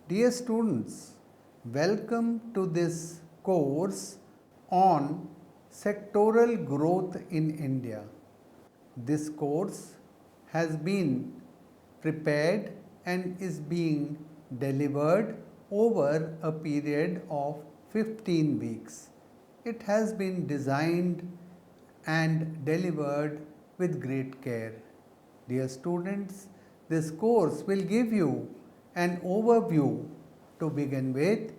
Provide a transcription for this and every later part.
Dear students, welcome to this course on sectoral growth in India. This course has been prepared and is being delivered over a period of 15 weeks. It has been designed and delivered with great care. Dear students, this course will give you an overview to begin with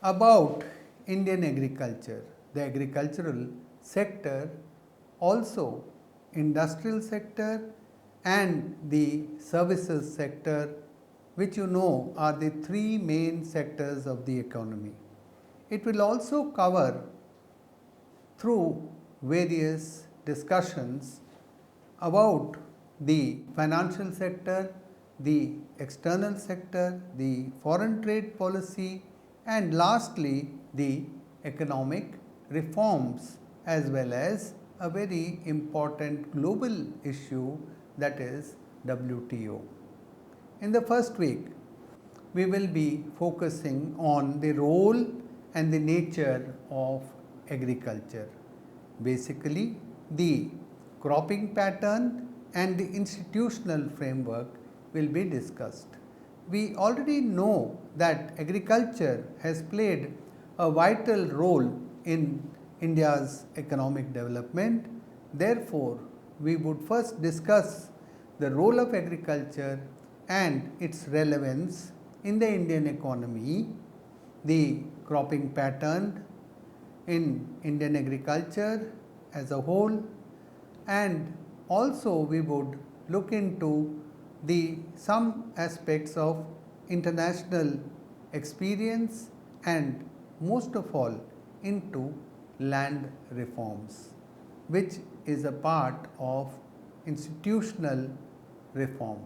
about Indian agriculture, the agricultural sector, also industrial sector and the services sector, which you know are the three main sectors of the economy. It will also cover through various discussions about the financial sector, the external sector, the foreign trade policy, and lastly the economic reforms, as well as a very important global issue, that is WTO. In the first week, we will be focusing on the role and the nature of agriculture. Basically, the cropping pattern and the institutional framework will be discussed. We already know that agriculture has played a vital role in India's economic development. Therefore, we would first discuss the role of agriculture and its relevance in the Indian economy, the cropping pattern in Indian agriculture as a whole, and also we would look into some aspects of international experience and most of all into land reforms, which is a part of institutional reform.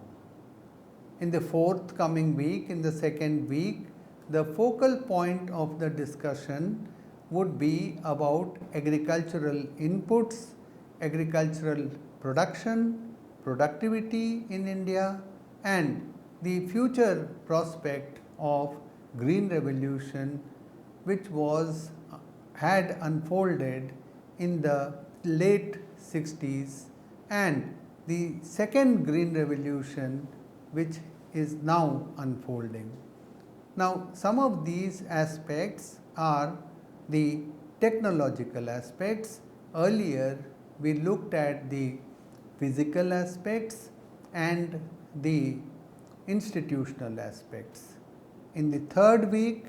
In the forthcoming week, in the second week, the focal point of the discussion would be about agricultural inputs, agricultural production, productivity in India, and the future prospect of green revolution, which had unfolded in the late 60s, and the second green revolution, which is now unfolding. Now, some of these aspects are the technological aspects. Earlier, we looked at the physical aspects and the institutional aspects. In the third week,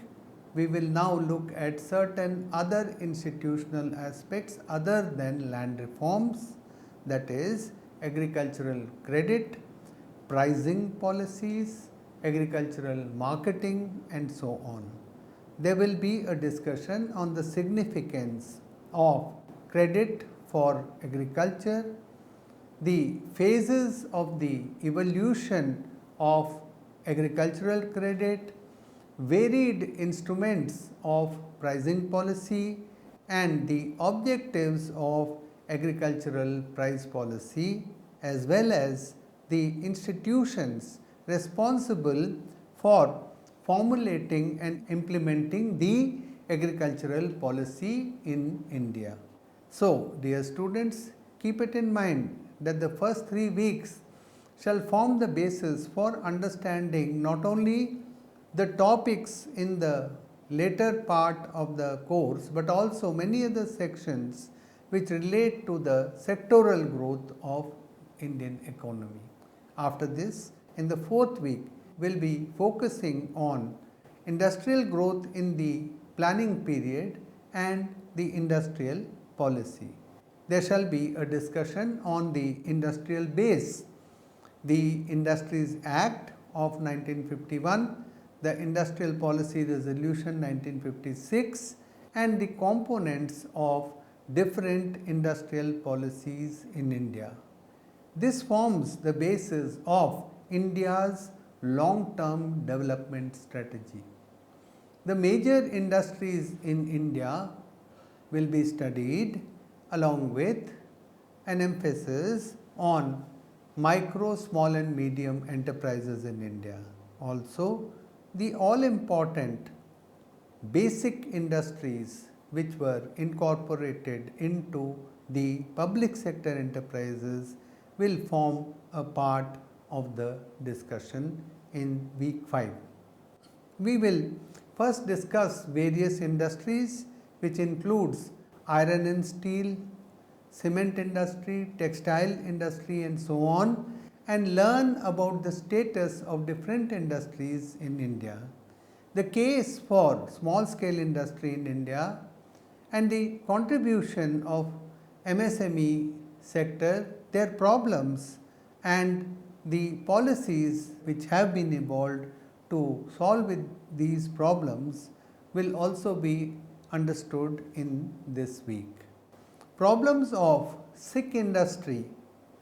we will now look at certain other institutional aspects other than land reforms, that is agricultural credit, pricing policies, agricultural marketing, and so on. There will be a discussion on the significance of credit for agriculture, the phases of the evolution of agricultural credit, varied instruments of pricing policy, and the objectives of agricultural price policy, as well as the institutions responsible for formulating and implementing the agricultural policy in India. So, dear students, keep it in mind that the first 3 weeks shall form the basis for understanding not only the topics in the later part of the course, but also many other sections which relate to the sectoral growth of Indian economy. After this, in the fourth week, we will be focusing on industrial growth in the planning period and the industrial policy. There shall be a discussion on the industrial base, the Industries Act of 1951, the Industrial Policy Resolution 1956, and the components of different industrial policies in India. This forms the basis of India's long-term development strategy. The major industries in India will be studied along with an emphasis on micro, small and medium enterprises in India. Also, the all important basic industries which were incorporated into the public sector enterprises will form a part of the discussion in week 5. We will first discuss various industries which includes iron and steel, cement industry, textile industry and so on, and learn about the status of different industries in India, the case for small scale industry in India, and the contribution of MSME sector, their problems and the policies which have been evolved to solve with these problems will also be understood in this week. Problems of sick industry,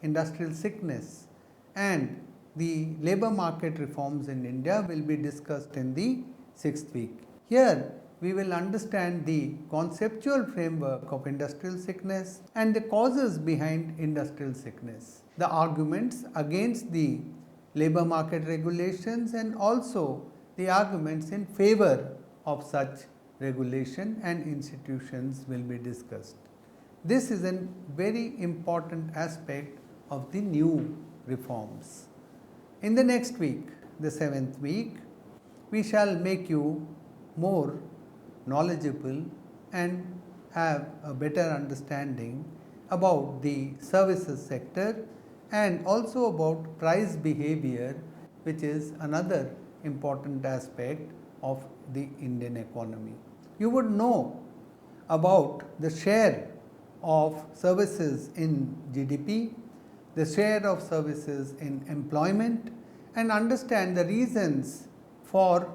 industrial sickness, and the labor market reforms in India will be discussed in the 6th week. Here we will understand the conceptual framework of industrial sickness and the causes behind industrial sickness, the arguments against the labor market regulations and also the arguments in favor of such regulation and institutions will be discussed. This is a very important aspect of the new reforms. In the next week, the 7th week, we shall make you more knowledgeable and have a better understanding about the services sector and also about price behavior, which is another important aspect of the Indian economy. You would know about the share of services in GDP, the share of services in employment, and understand the reasons for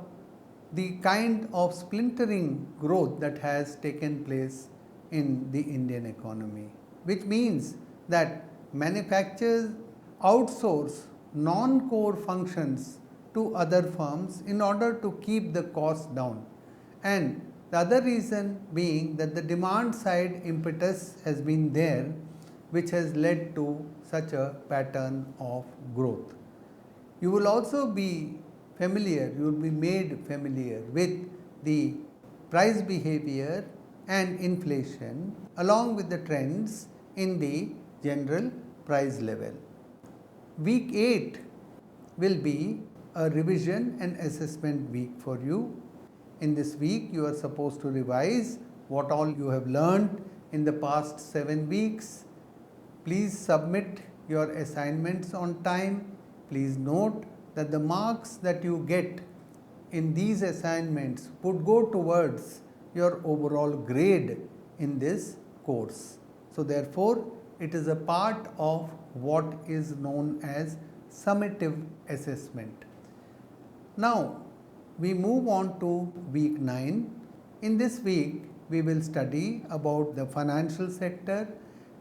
the kind of splintering growth that has taken place in the Indian economy, which means that manufacturers outsource non-core functions to other firms in order to keep the costs down, and the other reason being that the demand side impetus has been there, which has led to such a pattern of growth. You will also be familiar, you will be made familiar with the price behavior and inflation along with the trends in the general price level. Week 8 will be a revision and assessment week for you. In this week, you are supposed to revise what all you have learned in the past 7 weeks. Please submit your assignments on time. Please note that the marks that you get in these assignments would go towards your overall grade in this course. So therefore, it is a part of what is known as summative assessment. Now, we move on to week 9. In this week, we will study about the financial sector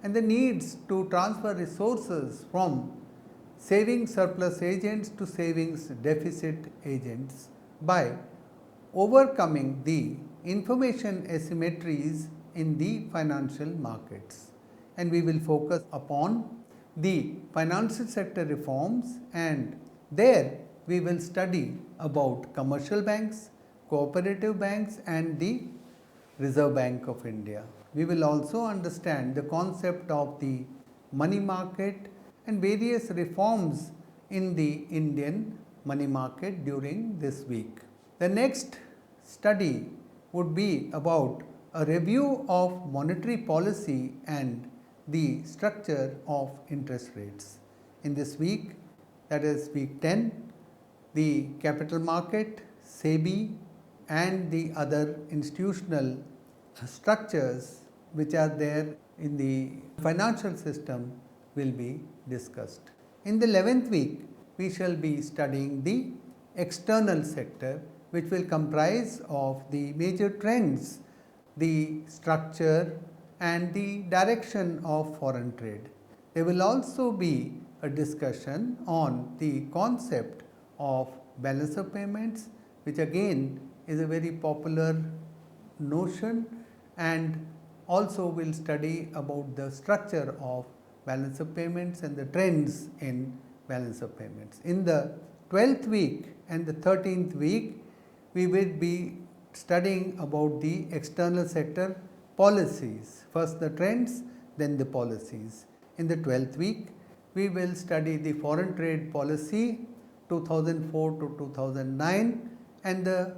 and the needs to transfer resources from savings surplus agents to savings deficit agents by overcoming the information asymmetries in the financial markets. And we will focus upon the financial sector reforms, and there we will study about commercial banks, cooperative banks and the Reserve Bank of India. We will also understand the concept of the money market and various reforms in the Indian money market during this week. The next study would be about a review of monetary policy and the structure of interest rates. In this week, that is week 10, the capital market, SEBI and the other institutional structures which are there in the financial system will be discussed. In the 11th week, we shall be studying the external sector, which will comprise of the major trends, the structure and the direction of foreign trade. There will also be a discussion on the concept of balance of payments, which again is a very popular notion, and also will study about the structure of balance of payments and the trends in balance of payments. In the 12th week and the 13th week, we will be studying about the external sector policies. First the trends, then the policies. In the 12th week, we will study the foreign trade policy 2004 to 2009 and the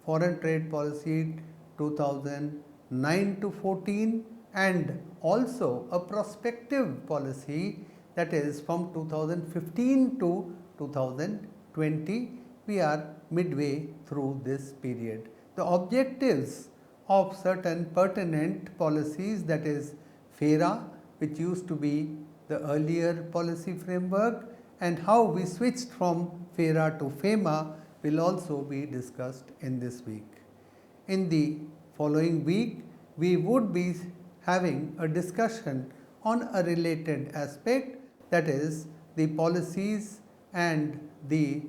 foreign trade policy 2009 to 14 and also a prospective policy that is from 2015 to 2020. We are midway through this period. The objectives of certain pertinent policies, that is FERA, which used to be the earlier policy framework, and how we switched from FERA to FEMA will also be discussed in this week. In the following week, we would be having a discussion on a related aspect, that is the policies and the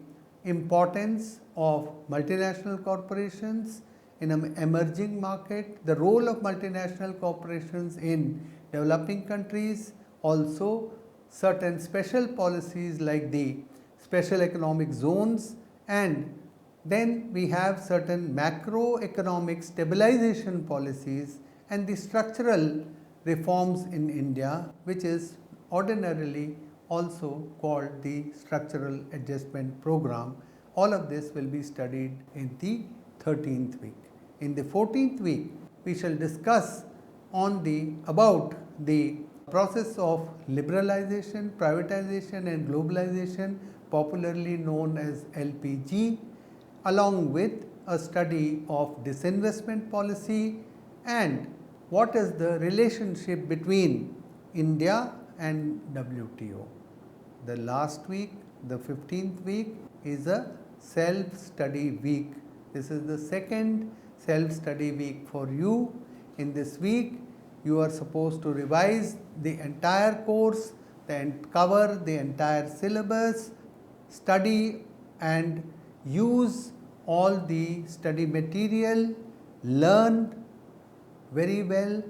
importance of multinational corporations in an emerging market, the role of multinational corporations in developing countries, also certain special policies like the special economic zones, and then we have certain macroeconomic stabilization policies and the structural reforms in India, which is ordinarily also called the structural adjustment program. All of this will be studied in the 13th week. In the 14th week, we shall discuss about the process of liberalization, privatization and globalization, popularly known as LPG, along with a study of disinvestment policy and what is the relationship between India and WTO. The last week, the 15th week, is a self-study week. This is the second self-study week for you. In this week, you are supposed to revise the entire course, cover the entire syllabus, study and use all the study material, learn very well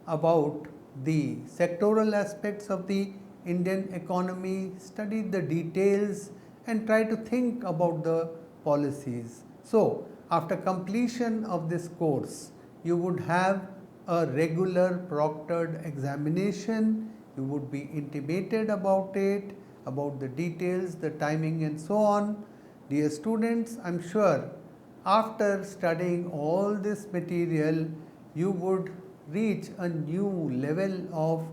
about the sectoral aspects of the Indian economy, study the details and try to think about the policies. So, after completion of this course, you would have a regular proctored examination, you would be intimated about it, about the details, the timing and so on. Dear students, I am sure after studying all this material, you would reach a new level of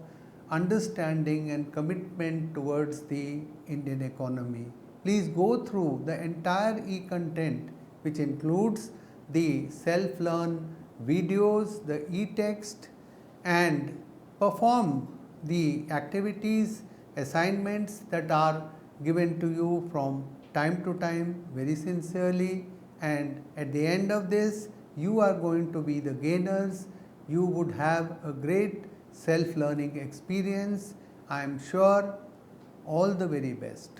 understanding and commitment towards the Indian economy. Please go through the entire e-content, which includes the self-learn videos, the e-text, and perform the activities, assignments that are given to you from time to time very sincerely, and at the end of this you are going to be the gainers. You would have a great self-learning experience. I am sure. All the very best.